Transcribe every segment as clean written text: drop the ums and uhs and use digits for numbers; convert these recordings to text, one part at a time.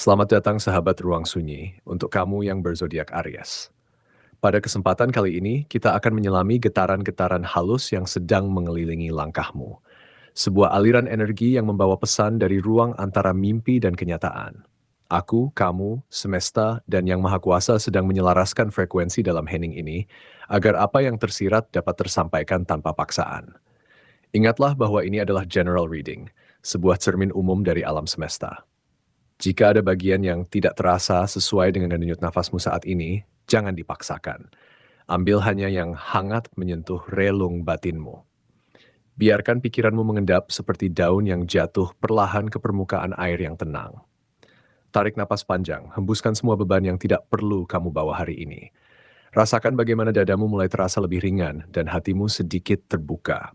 Selamat datang sahabat ruang sunyi untuk kamu yang berzodiak Aries. Pada kesempatan kali ini, kita akan menyelami getaran-getaran halus yang sedang mengelilingi langkahmu. Sebuah aliran energi yang membawa pesan dari ruang antara mimpi dan kenyataan. Aku, kamu, semesta, dan Yang Maha Kuasa sedang menyelaraskan frekuensi dalam hening ini agar apa yang tersirat dapat tersampaikan tanpa paksaan. Ingatlah bahwa ini adalah general reading, sebuah cermin umum dari alam semesta. Jika ada bagian yang tidak terasa sesuai dengan denyut nafasmu saat ini, jangan dipaksakan. Ambil hanya yang hangat menyentuh relung batinmu. Biarkan pikiranmu mengendap seperti daun yang jatuh perlahan ke permukaan air yang tenang. Tarik napas panjang, hembuskan semua beban yang tidak perlu kamu bawa hari ini. Rasakan bagaimana dadamu mulai terasa lebih ringan dan hatimu sedikit terbuka.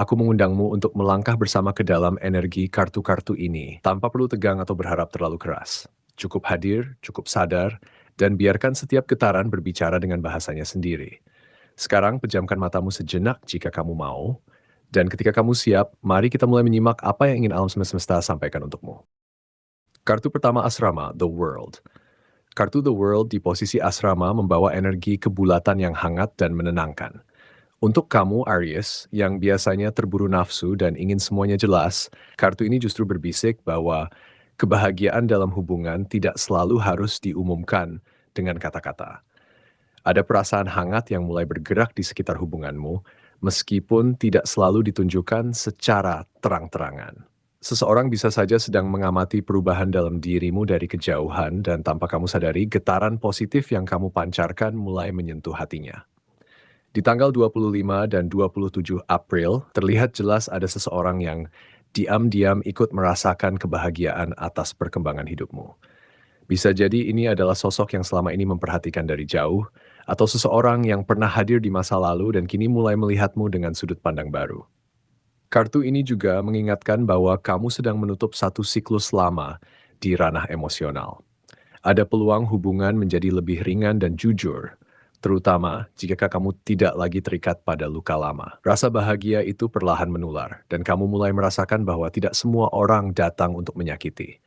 Aku mengundangmu untuk melangkah bersama ke dalam energi kartu-kartu ini, tanpa perlu tegang atau berharap terlalu keras. Cukup hadir, cukup sadar, dan biarkan setiap getaran berbicara dengan bahasanya sendiri. Sekarang pejamkan matamu sejenak jika kamu mau, dan ketika kamu siap, mari kita mulai menyimak apa yang ingin alam semesta sampaikan untukmu. Kartu pertama asrama, The World. Kartu The World di posisi asrama membawa energi kebulatan yang hangat dan menenangkan. Untuk kamu, Aries, yang biasanya terburu nafsu dan ingin semuanya jelas, kartu ini justru berbisik bahwa kebahagiaan dalam hubungan tidak selalu harus diumumkan dengan kata-kata. Ada perasaan hangat yang mulai bergerak di sekitar hubunganmu, meskipun tidak selalu ditunjukkan secara terang-terangan. Seseorang bisa saja sedang mengamati perubahan dalam dirimu dari kejauhan dan tanpa kamu sadari, getaran positif yang kamu pancarkan mulai menyentuh hatinya. Di tanggal 25 dan 27 April, terlihat jelas ada seseorang yang diam-diam ikut merasakan kebahagiaan atas perkembangan hidupmu. Bisa jadi ini adalah sosok yang selama ini memperhatikan dari jauh, atau seseorang yang pernah hadir di masa lalu dan kini mulai melihatmu dengan sudut pandang baru. Kartu ini juga mengingatkan bahwa kamu sedang menutup satu siklus lama di ranah emosional. Ada peluang hubungan menjadi lebih ringan dan jujur, terutama jika kamu tidak lagi terikat pada luka lama. Rasa bahagia itu perlahan menular, dan kamu mulai merasakan bahwa tidak semua orang datang untuk menyakiti.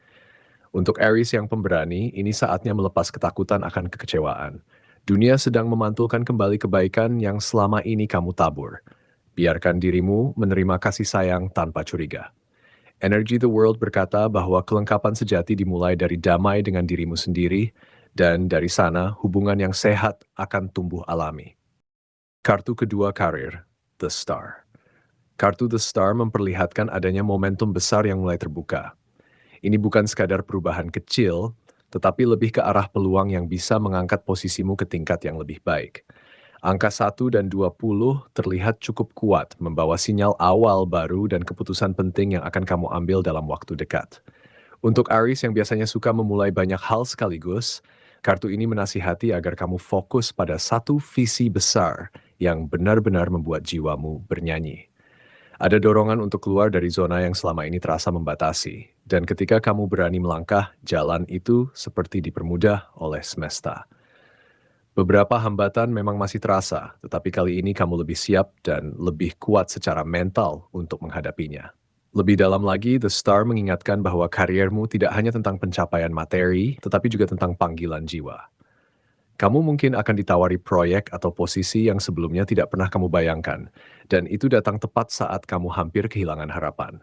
Untuk Aries yang pemberani, ini saatnya melepas ketakutan akan kekecewaan. Dunia sedang memantulkan kembali kebaikan yang selama ini kamu tabur. Biarkan dirimu menerima kasih sayang tanpa curiga. Energy the World berkata bahwa kelengkapan sejati dimulai dari damai dengan dirimu sendiri, dan dari sana hubungan yang sehat akan tumbuh alami. Kartu kedua karir, The Star. Kartu The Star memperlihatkan adanya momentum besar yang mulai terbuka. Ini bukan sekadar perubahan kecil, tetapi lebih ke arah peluang yang bisa mengangkat posisimu ke tingkat yang lebih baik. Angka 1 dan 20 terlihat cukup kuat, membawa sinyal awal baru dan keputusan penting yang akan kamu ambil dalam waktu dekat. Untuk Aries yang biasanya suka memulai banyak hal sekaligus, kartu ini menasihati agar kamu fokus pada satu visi besar yang benar-benar membuat jiwamu bernyanyi. Ada dorongan untuk keluar dari zona yang selama ini terasa membatasi, dan ketika kamu berani melangkah, jalan itu seperti dipermudah oleh semesta. Beberapa hambatan memang masih terasa, tetapi kali ini kamu lebih siap dan lebih kuat secara mental untuk menghadapinya. Lebih dalam lagi, The Star mengingatkan bahwa kariermu tidak hanya tentang pencapaian materi, tetapi juga tentang panggilan jiwa. Kamu mungkin akan ditawari proyek atau posisi yang sebelumnya tidak pernah kamu bayangkan, dan itu datang tepat saat kamu hampir kehilangan harapan.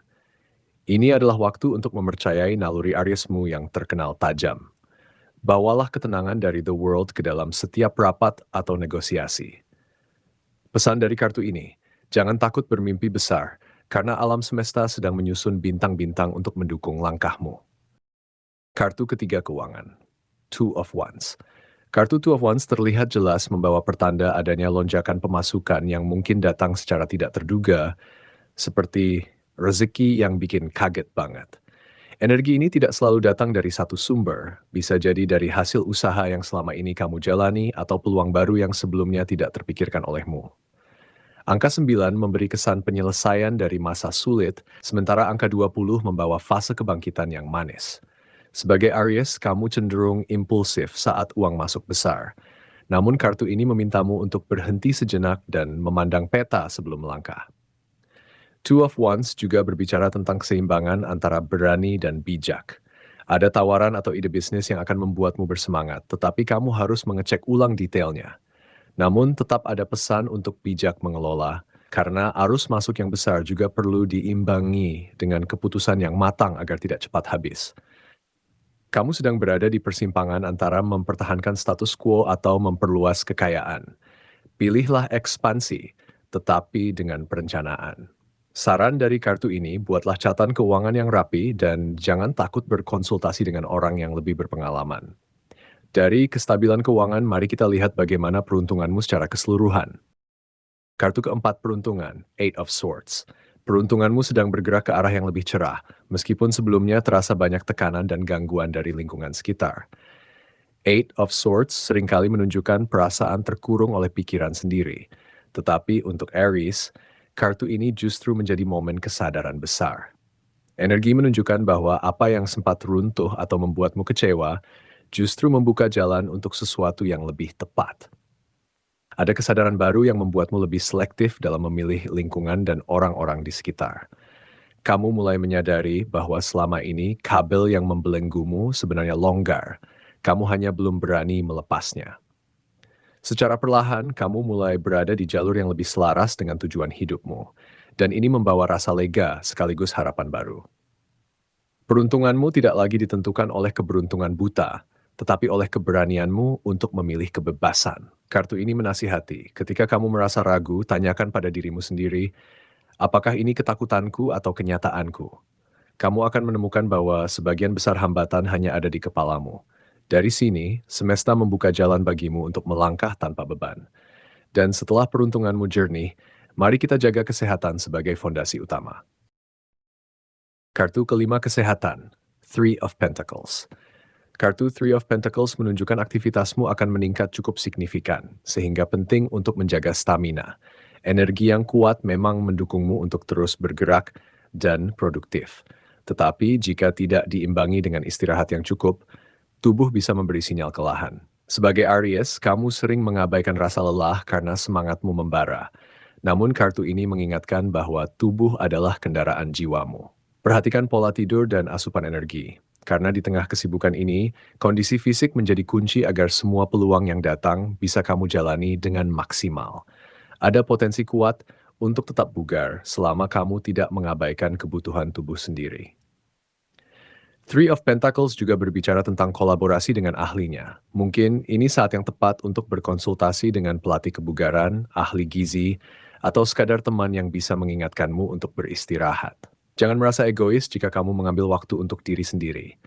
Ini adalah waktu untuk mempercayai naluri Ariesmu yang terkenal tajam. Bawalah ketenangan dari The World ke dalam setiap rapat atau negosiasi. Pesan dari kartu ini, jangan takut bermimpi besar, karena alam semesta sedang menyusun bintang-bintang untuk mendukung langkahmu. Kartu ketiga keuangan, Two of Wands. Kartu Two of Wands terlihat jelas membawa pertanda adanya lonjakan pemasukan yang mungkin datang secara tidak terduga, seperti rezeki yang bikin kaget banget. Energi ini tidak selalu datang dari satu sumber, bisa jadi dari hasil usaha yang selama ini kamu jalani atau peluang baru yang sebelumnya tidak terpikirkan olehmu. Angka 9 memberi kesan penyelesaian dari masa sulit, sementara angka 20 membawa fase kebangkitan yang manis. Sebagai Aries, kamu cenderung impulsif saat uang masuk besar. Namun kartu ini memintamu untuk berhenti sejenak dan memandang peta sebelum melangkah. Two of Wands juga berbicara tentang keseimbangan antara berani dan bijak. Ada tawaran atau ide bisnis yang akan membuatmu bersemangat, tetapi kamu harus mengecek ulang detailnya. Namun tetap ada pesan untuk bijak mengelola, karena arus masuk yang besar juga perlu diimbangi dengan keputusan yang matang agar tidak cepat habis. Kamu sedang berada di persimpangan antara mempertahankan status quo atau memperluas kekayaan. Pilihlah ekspansi, tetapi dengan perencanaan. Saran dari kartu ini, buatlah catatan keuangan yang rapi dan jangan takut berkonsultasi dengan orang yang lebih berpengalaman. Dari kestabilan keuangan, mari kita lihat bagaimana peruntunganmu secara keseluruhan. Kartu keempat peruntungan, Eight of Swords. Peruntunganmu sedang bergerak ke arah yang lebih cerah, meskipun sebelumnya terasa banyak tekanan dan gangguan dari lingkungan sekitar. Eight of Swords seringkali menunjukkan perasaan terkurung oleh pikiran sendiri. Tetapi untuk Aries, kartu ini justru menjadi momen kesadaran besar. Energi menunjukkan bahwa apa yang sempat runtuh atau membuatmu kecewa justru membuka jalan untuk sesuatu yang lebih tepat. Ada kesadaran baru yang membuatmu lebih selektif dalam memilih lingkungan dan orang-orang di sekitar. Kamu mulai menyadari bahwa selama ini kabel yang membelenggumu sebenarnya longgar. Kamu hanya belum berani melepasnya. Secara perlahan, kamu mulai berada di jalur yang lebih selaras dengan tujuan hidupmu. Dan ini membawa rasa lega sekaligus harapan baru. Peruntunganmu tidak lagi ditentukan oleh keberuntungan buta, tetapi oleh keberanianmu untuk memilih kebebasan. Kartu ini menasihati, ketika kamu merasa ragu, tanyakan pada dirimu sendiri, apakah ini ketakutanku atau kenyataanku? Kamu akan menemukan bahwa sebagian besar hambatan hanya ada di kepalamu. Dari sini, semesta membuka jalan bagimu untuk melangkah tanpa beban. Dan setelah peruntunganmu jernih, mari kita jaga kesehatan sebagai fondasi utama. Kartu kelima kesehatan, Three of Pentacles. Kartu Three of Pentacles menunjukkan aktivitasmu akan meningkat cukup signifikan, sehingga penting untuk menjaga stamina. Energi yang kuat memang mendukungmu untuk terus bergerak dan produktif. Tetapi jika tidak diimbangi dengan istirahat yang cukup, tubuh bisa memberi sinyal kelelahan. Sebagai Aries, kamu sering mengabaikan rasa lelah karena semangatmu membara. Namun kartu ini mengingatkan bahwa tubuh adalah kendaraan jiwamu. Perhatikan pola tidur dan asupan energi. Karena di tengah kesibukan ini, kondisi fisik menjadi kunci agar semua peluang yang datang bisa kamu jalani dengan maksimal. Ada potensi kuat untuk tetap bugar selama kamu tidak mengabaikan kebutuhan tubuh sendiri. Three of Pentacles juga berbicara tentang kolaborasi dengan ahlinya. Mungkin ini saat yang tepat untuk berkonsultasi dengan pelatih kebugaran, ahli gizi, atau sekadar teman yang bisa mengingatkanmu untuk beristirahat. Jangan merasa egois jika kamu mengambil waktu untuk diri sendiri.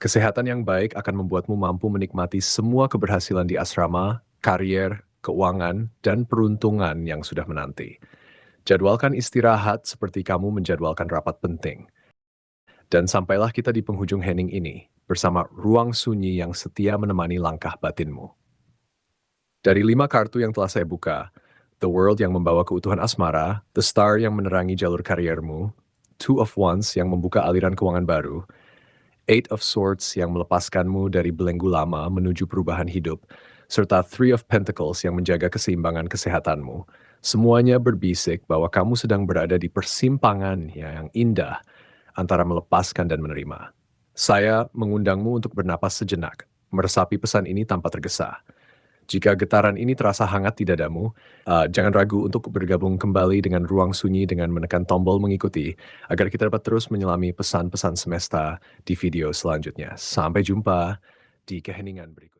Kesehatan yang baik akan membuatmu mampu menikmati semua keberhasilan di asrama, karier, keuangan, dan peruntungan yang sudah menanti. Jadwalkan istirahat seperti kamu menjadwalkan rapat penting. Dan sampailah kita di penghujung hening ini, bersama ruang sunyi yang setia menemani langkah batinmu. Dari 5 kartu yang telah saya buka, The World yang membawa keutuhan asmara, The Star yang menerangi jalur kariermu, Two of Wands yang membuka aliran keuangan baru, Eight of Swords yang melepaskanmu dari belenggu lama menuju perubahan hidup, serta Three of Pentacles yang menjaga keseimbangan kesehatanmu. Semuanya berbisik bahwa kamu sedang berada di persimpangan yang indah antara melepaskan dan menerima. Saya mengundangmu untuk bernapas sejenak, meresapi pesan ini tanpa tergesa. Jika getaran ini terasa hangat di dadamu, jangan ragu untuk bergabung kembali dengan ruang sunyi dengan menekan tombol mengikuti, agar kita dapat terus menyelami pesan-pesan semesta di video selanjutnya. Sampai jumpa di keheningan berikut.